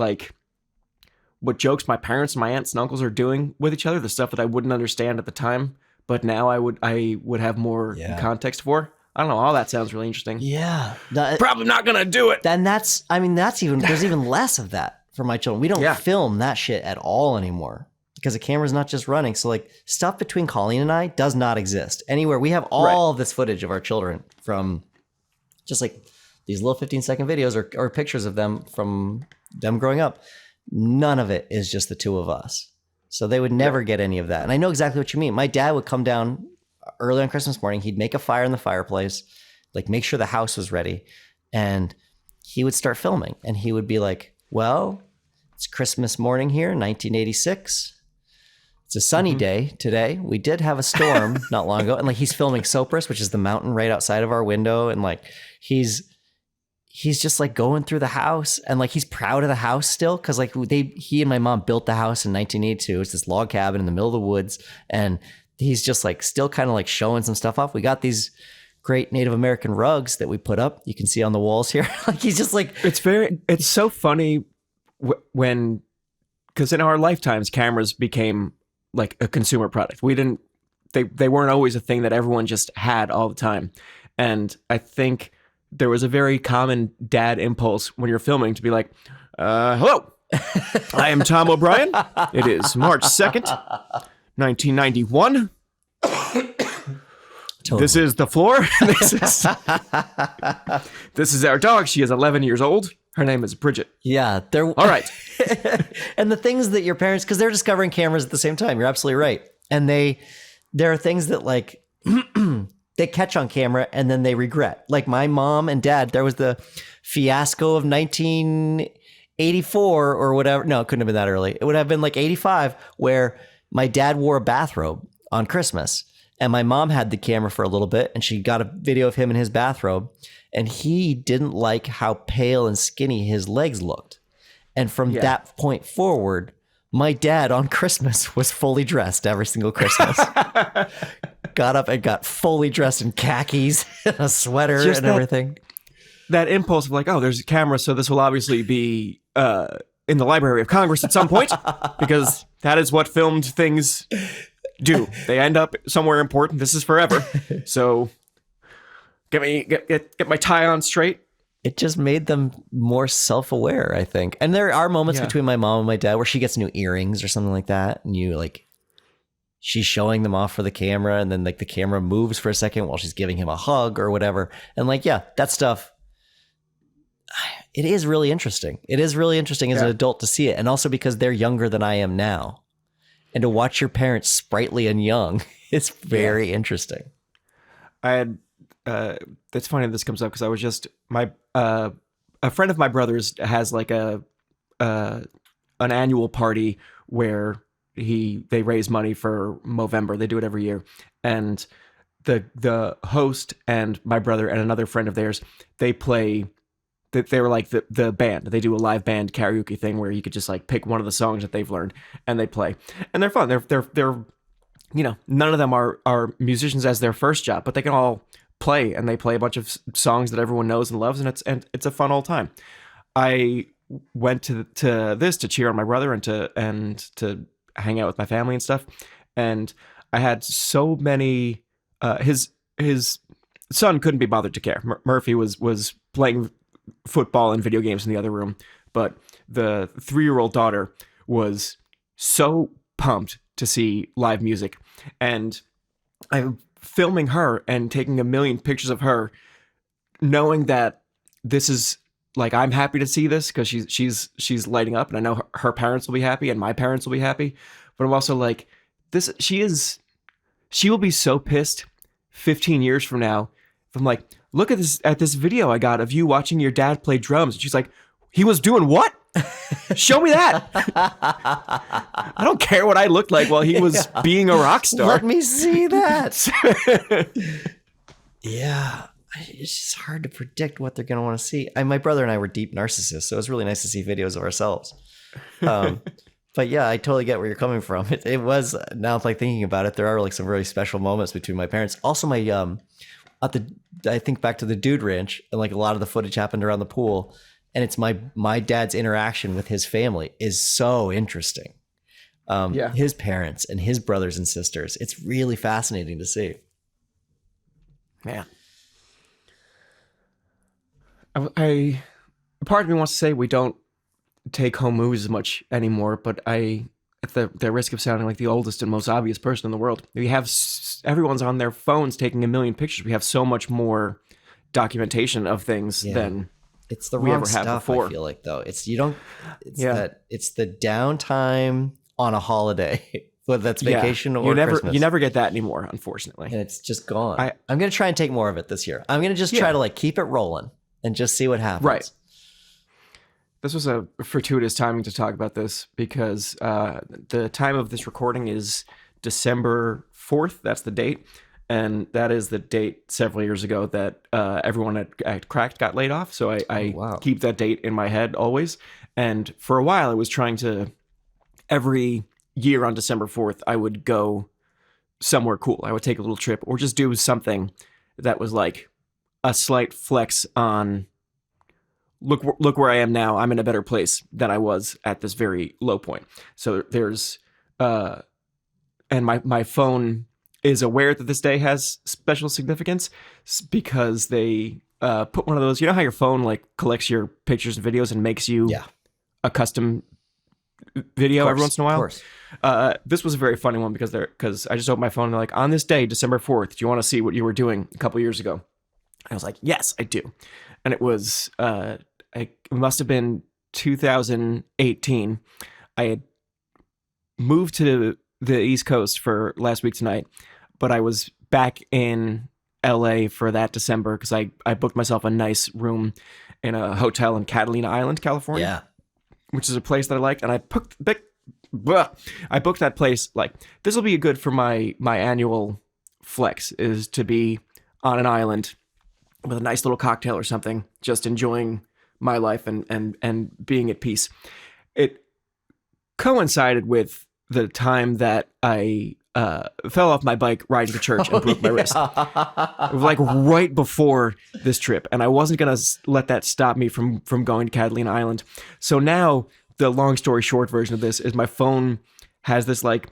jokes my parents and my aunts and uncles are doing with each other, the stuff that I wouldn't understand at the time, but now I would have more context for. I don't know. All that sounds really interesting. Yeah. Probably not going to do it. Then there's even less of that for my children. We don't film that shit at all anymore because the camera's not just running. So like stuff between Colleen and I does not exist anywhere. We have all this footage of our children from just like these little 15-second videos or pictures of them from them growing up. None of it is just the two of us. So they would never get any of that. And I know exactly what you mean. My dad would come down early on Christmas morning. He'd make a fire in the fireplace, like make sure the house was ready. And he would start filming. And he would be like, well, it's Christmas morning here, 1986. It's a sunny day today. We did have a storm not long ago. And like he's filming Sopris, which is the mountain right outside of our window. And like he's just like going through the house and like he's proud of the house still because like he and my mom built the house in 1982. It's this log cabin in the middle of the woods, and he's just like still kind of like showing some stuff off. We got these great Native American rugs that we put up. You can see on the walls here. Like he's just like it's so funny when because in our lifetimes cameras became like a consumer product. They weren't always a thing that everyone just had all the time, and I think there was a very common dad impulse when you're filming to be like, hello, I am Tom O'Brien. It is March 2nd, 1991. Totally. This is the floor. This is our dog. She is 11 years old. Her name is Bridget. Yeah. All right. And the things that your parents, because they're discovering cameras at the same time. You're absolutely right. And there are things that like... they catch on camera and then they regret. Like my mom and dad, there was the fiasco of 1984 or whatever. No, it couldn't have been that early. It would have been like 85 where my dad wore a bathrobe on Christmas and my mom had the camera for a little bit and she got a video of him in his bathrobe and he didn't like how pale and skinny his legs looked. And from that point forward, my dad on Christmas was fully dressed every single Christmas. Got up and got fully dressed in khakis and a sweater just and everything. That impulse of like, oh, there's a camera, so this will obviously be in the Library of Congress at some point, because that is what filmed things do. They end up somewhere important. This is forever. So get my tie on straight. It just made them more self-aware, I think. And there are moments between my mom and my dad where she gets new earrings or something like that. And you like, she's showing them off for the camera. And then like the camera moves for a second while she's giving him a hug or whatever. And like, yeah, that stuff, it is really interesting. It is really interesting as an adult to see it. And also because they're younger than I am now. And to watch your parents sprightly and young, it's very interesting. I had, it's funny this comes up because I was just a friend of my brother's has like an annual party where they raise money for Movember. They do it every year, and the host and my brother and another friend of theirs, they play. They were like the band. They do a live band karaoke thing where you could just like pick one of the songs that they've learned and they play, and they're fun. They're you know, none of them are musicians as their first job, but they can all play, and they play a bunch of songs that everyone knows and loves, and it's a fun old time. I went to this to cheer on my brother and to hang out with my family and stuff, and I had so many his son couldn't be bothered to care. Murphy was playing football and video games in the other room, but the 3-year-old daughter was so pumped to see live music, and I'm filming her and taking a million pictures of her, knowing that this is like, I'm happy to see this because she's lighting up, and I know her parents will be happy and my parents will be happy. But I'm also like, she will be so pissed 15 years from now if I'm like, look at this video I got of you watching your dad play drums. And she's like, he was doing what? Show me that. I don't care what I looked like while he was being a rock star. Let me see that. Yeah. It's just hard to predict what they're going to want to see. My brother and I were deep narcissists, so it was really nice to see videos of ourselves. But yeah, I totally get where you're coming from. It was, now like thinking about it, there are like some really special moments between my parents. Also, I think back to the Dude Ranch, and like a lot of the footage happened around the pool, and it's my dad's interaction with his family is so interesting. His parents and his brothers and sisters. It's really fascinating to see. Yeah. I part of me wants to say we don't take home movies as much anymore, but at the risk of sounding like the oldest and most obvious person in the world, we have everyone's on their phones taking a million pictures. We have so much more documentation of things than it's the we wrong ever had stuff. before. I feel like though it's the downtime on a holiday. Whether that's vacation or Christmas. You never get that anymore, unfortunately. And it's just gone. I'm going to try and take more of it this year. I'm going to just try to like keep it rolling and just see what happens. Right. This was a fortuitous timing to talk about this because the time of this recording is December 4th. That's the date. And that is the date several years ago that everyone at Cracked got laid off. So I keep that date in my head always. And for a while, I was trying to, every year on December 4th, I would go somewhere cool. I would take a little trip or just do something that was like a slight flex on, look where I am now. I'm in a better place than I was at this very low point. So there's, and my phone is aware that this day has special significance because they put one of those, you know how your phone like collects your pictures and videos and makes you a custom video every once in a while. Of course. This was a very funny one because I just opened my phone and they're like, on this day, December 4th, do you want to see what you were doing a couple years ago? I was like, yes, I do. And it was, it must have been 2018. I had moved to the East Coast for last week tonight, but I was back in LA for that December because I booked myself a nice room in a hotel in Catalina Island, California. Yeah. Which is a place that I liked, and I booked that place like, this will be good for my annual flex, is to be on an island with a nice little cocktail or something, just enjoying my life and being at peace. It coincided with the time that I fell off my bike riding to church and broke my wrist. It was like right before this trip, and I wasn't going to let that stop me from going to Catalina Island. So now the long story short version of this is my phone has this like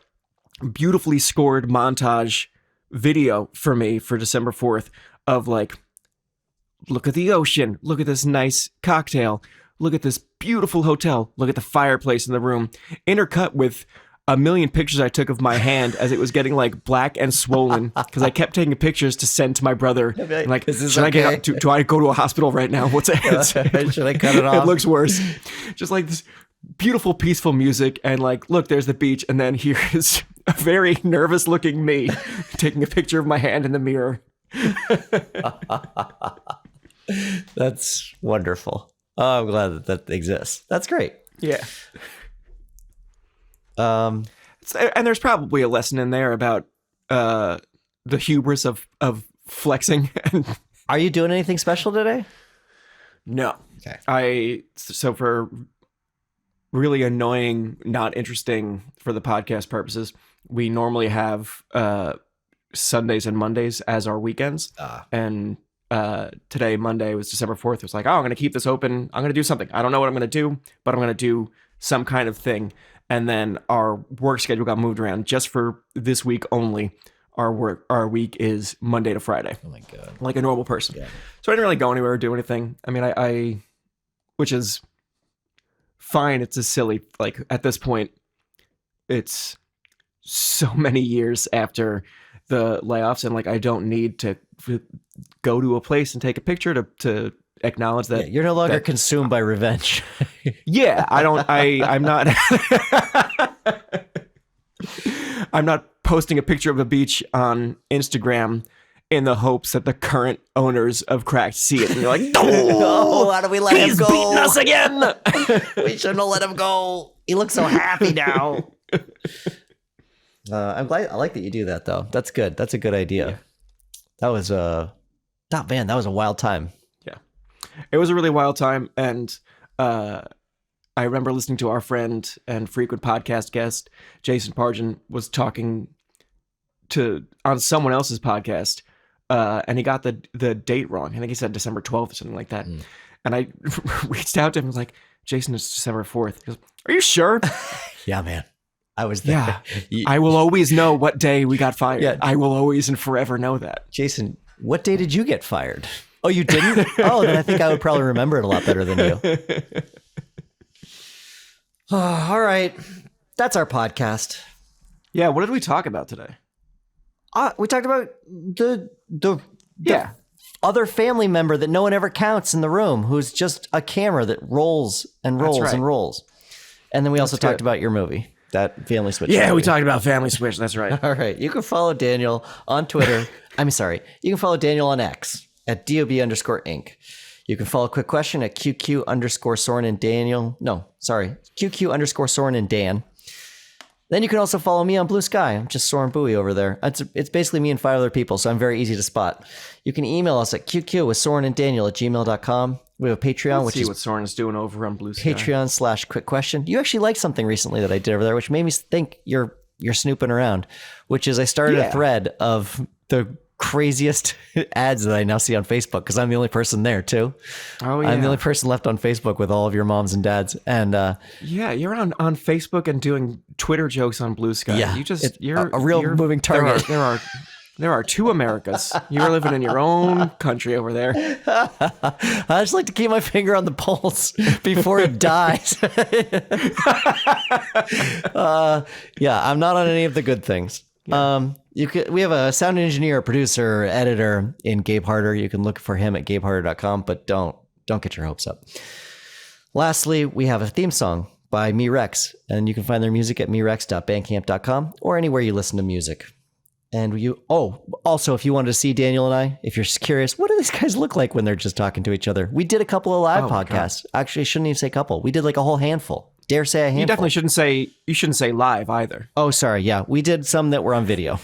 beautifully scored montage video for me for December 4th of like, look at the ocean, look at this nice cocktail, look at this beautiful hotel, look at the fireplace in the room, intercut with a million pictures I took of my hand as it was getting like black and swollen because I kept taking pictures to send to my brother. Like, should I do I go to a hospital right now? Should I cut it off? It looks worse. Just like this beautiful, peaceful music, and like, look, there's the beach, and then here is a very nervous looking me taking a picture of my hand in the mirror. That's wonderful. Oh, I'm glad that exists. That's great. Yeah. And there's probably a lesson in there about the hubris of flexing. Are you doing anything special today? No. Okay. So for really annoying, not interesting for the podcast purposes, we normally have Sundays and Mondays as our weekends. And today, Monday, was December 4th. It was like, oh, I'm going to keep this open. I'm going to do something. I don't know what I'm going to do, but I'm going to do some kind of thing. And then our work schedule got moved around just for this week only. our week is Monday to Friday. Oh my God. Like a normal person. Yeah. So I didn't really go anywhere or do anything. I mean, I which is fine. It's a silly, like at this point, it's so many years after the layoffs, and like I don't need to go to a place and take a picture to acknowledge that You're no longer consumed by revenge. Yeah, I'm not I'm not posting a picture of a beach on Instagram in the hopes that the current owners of Cracked see it and they're like, Oh, how do we let him he's go? beating us again. We shouldn't have let him go. He looks so happy now. I'm glad. I like that you do that, though. That's good. That's a good idea. Yeah. That was that was a wild time. Yeah, it was a really wild time, and I remember listening to our friend and frequent podcast guest Jason Pargin was talking on someone else's podcast, and he got the date wrong. I think he said December 12th or something like that. And I reached out to him and was like, Jason, it's December 4th. He goes, are you sure? Yeah, man. I was there. Yeah. I will always know what day we got fired. Yeah. I will always and forever know that. Jason, what day did you get fired? Oh, you didn't? Oh, then I think I would probably remember it a lot better than you. All right. That's our podcast. Yeah. What did we talk about today? We talked about the Yeah. other family member that no one ever counts in the room, who's just a camera that rolls and rolls right. and rolls. And then we also talked good. about your movie, that Family Switch. Yeah, movie. we talked about Family Switch. That's right. All right. You can follow Daniel on Twitter. You can follow Daniel on X at DOB_Inc. You can follow Quick Question at QQ_Soren and Daniel. No, sorry. QQ_Soren and Dan. Then you can also follow me on Blue Sky. I'm just Soren Bowie over there. It's basically me and 5 other people, so I'm very easy to spot. You can email us at QQ@SorenandDaniel@gmail.com. We have a Patreon, Let's which see what Soren's doing over on Blue Sky. Patreon/Quick Question. You actually liked something recently that I did over there, which made me think you're snooping around, which is I started a thread of the craziest ads that I now see on Facebook, because I'm the only person there too. Oh yeah. I'm the only person left on Facebook with all of your moms and dads. And yeah, you're on Facebook and doing Twitter jokes on Blue Sky. Yeah, You're a real moving target. There are 2 Americas. You're living in your own country over there. I just like to keep my finger on the pulse before it dies. Yeah, I'm not on any of the good things. Yeah. We have a sound engineer, producer, editor in Gabe Harder. You can look for him at gabeharder.com, but don't get your hopes up. Lastly, we have a theme song by Me Rex, and you can find their music at merex.bandcamp.com or anywhere you listen to music. And also, if you wanted to see Daniel and I, if you're curious, what do these guys look like when they're just talking to each other? We did a couple of live podcasts. Actually, I shouldn't even say couple. We did like a whole handful. Dare say a handful. You definitely shouldn't say live either. Oh, sorry. Yeah, we did some that were on video.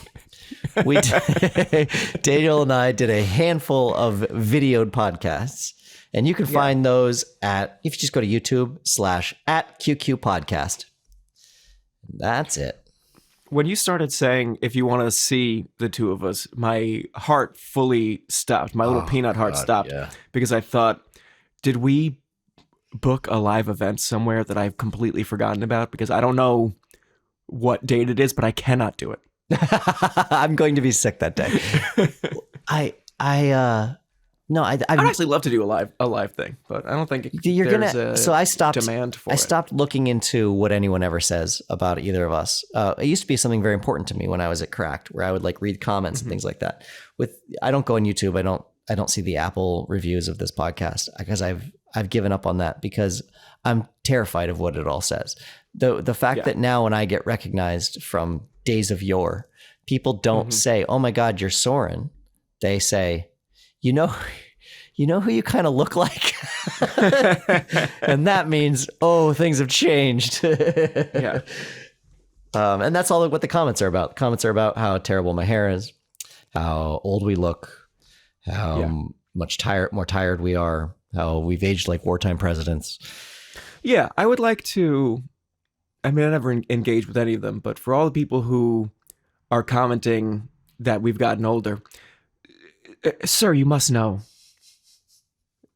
Daniel and I did a handful of videoed podcasts, and you can find those if you just go to YouTube /@QQ podcast. That's it. When you started saying, if you want to see the 2 of us, my heart fully stopped. My little peanut heart stopped because I thought, did we book a live event somewhere that I've completely forgotten about? Because I don't know what date it is, but I cannot do it. I'm going to be sick that day. I'd actually love to do a live thing, but I don't think you're there's gonna. a So I stopped. Demand for I stopped looking into what anyone ever says about either of us. It used to be something very important to me when I was at Cracked, where I would like read comments and things like that. I don't go on YouTube. I don't see the Apple reviews of this podcast because I've given up on that because I'm terrified of what it all says. The fact that now when I get recognized from days of yore, people don't say, "Oh my God, you're Soren." They say, you know who you kind of look like? And that means, things have changed. Yeah. And that's all what the comments are about. The comments are about how terrible my hair is, how old we look, how much more tired we are, how we've aged like wartime presidents. Yeah, I would like to, I never engage with any of them, but for all the people who are commenting that we've gotten older, sir, you must know.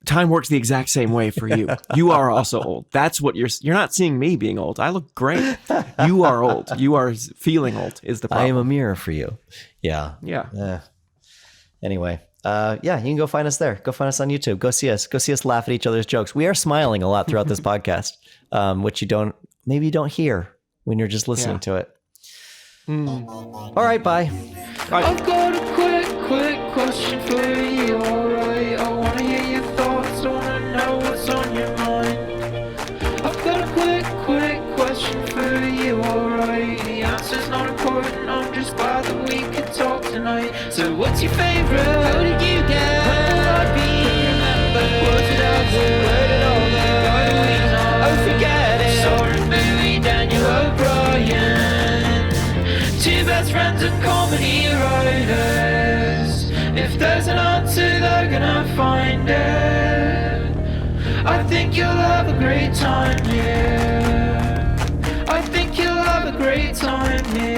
time works the exact same way for you. You are also old. That's what you're not seeing me being old. I look great. You are old. You are feeling old is the problem. I am a mirror for you. Yeah. Yeah. Anyway, you can go find us there. Go find us on YouTube. Go see us. Go see us laugh at each other's jokes. We are smiling a lot throughout this podcast, which you don't hear when you're just listening to it. All right, bye. I've got a quick question for you, alright? I wanna hear your thoughts, I wanna know what's on your mind. I've got a quick question for you, alright? The answer's not important, I'm just glad that we could talk tonight. So what's your favourite? How did you get? When will I be remembered? Was it ever? Where did all the right we know? Oh, forget it. Sorry, movie, Daniel O'Brien. Two best friends and comedy writers. If there's an answer, they're gonna find it. I think you'll have a great time here. I think you'll have a great time here.